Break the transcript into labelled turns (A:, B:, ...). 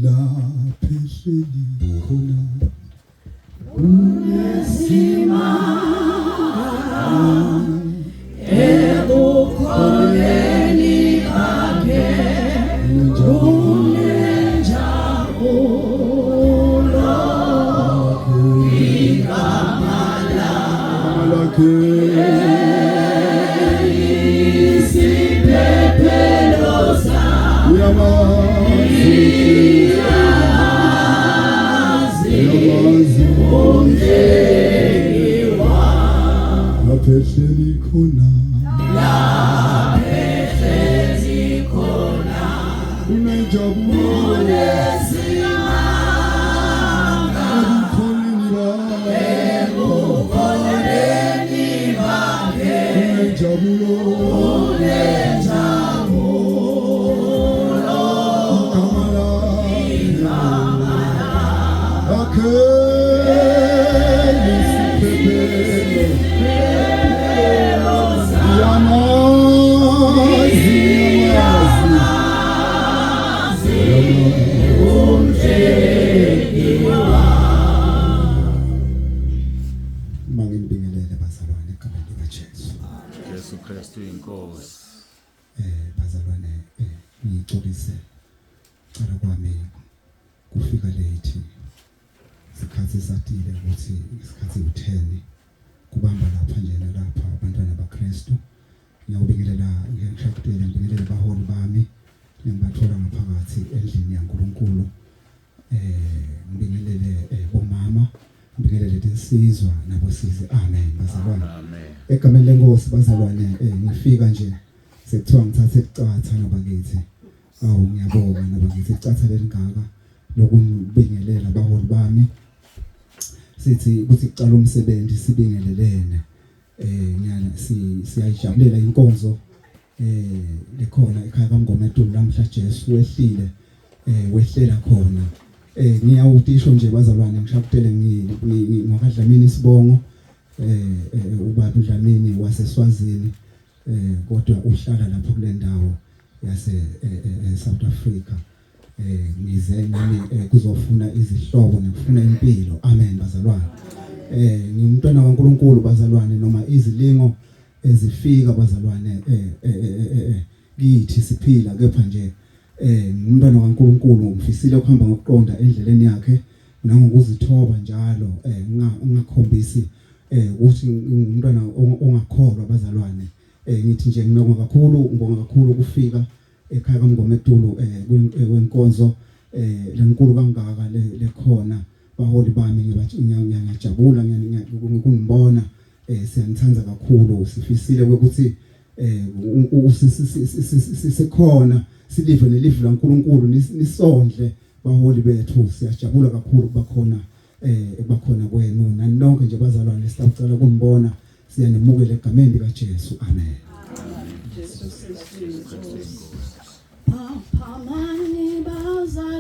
A: lapha ehleli khona unesimanga ebukholweni bakhe unenjabulo igama lakhe isiphephelo uyamazi umdliwa lapha ehleli khona unenjabulo ebukholweni bakhe unenjabulo igama lakhe Mangibingelele bazalwane egameni likaJesu.
B: Jesu Kristu inkosi.
A: Bazalwane ngixolise cala kwami kufika late. Sikhathi satile ukuthi isikhathi u10 kubamba lapha nje lapha abantwana baKristu. Ngiyawubingelela ngiyashakutela ngibingelela abaholi bami ngibathola ngaphakathi endlini yaNkulunkulu. Ngibingelele bomama ngibingelele lesizwa nabosizi amen bazalwane
B: Amen.
A: egameni lenkosi bazalwane ngifika nje sekuthiwa ngithathe icatha nabakithi ngiyabonga nabakithi icatha lelingaka lokubingelela abaholi bami sithi ukuthi icala umsebenzi sibingelelene ngiyana siyayijabulela inkonzo lekhona ekhaya kaMngoma eTulu lamhla Jesu wehlile wehlela khona ngiyawutisho nje bazalwane ngishakutele ngokadlamini isibongo ubaba uDlamini waseSwazini kodwa uhlala lapha kule ndawo yase South Africa ngize nami kuzofuna izihlobo ngifuna impilo amen bazalwane ngimntwana kaNkulunkulu bazalwane noma izilingo ezifika bazalwane kithi siphila kepha nje umntwana kaNkulunkulu ngifisile ukuhamba ngokuqonda endleleni yakhe nangokuzithoba njalo ngingakhombisi ukuthi umntwana ongakholwa bazalwane ngithi nje ngibonga kakhulu ukufika ekhaya kaMngoma eTulu kwenkonzo lenkulu kangaka lekhona baholi bami ngiyajabula ngikungibona siyanithanda kakhulu sifisile ukuthi sikhona silive nelive laNkulunkulu nisondle baholi bethu siyajabula kakhulu bakhona kwenu nani lonke nje bazalwane sicela ukunibona siyanemukela egameni likaJesu amen.
C: Phamani bazalwane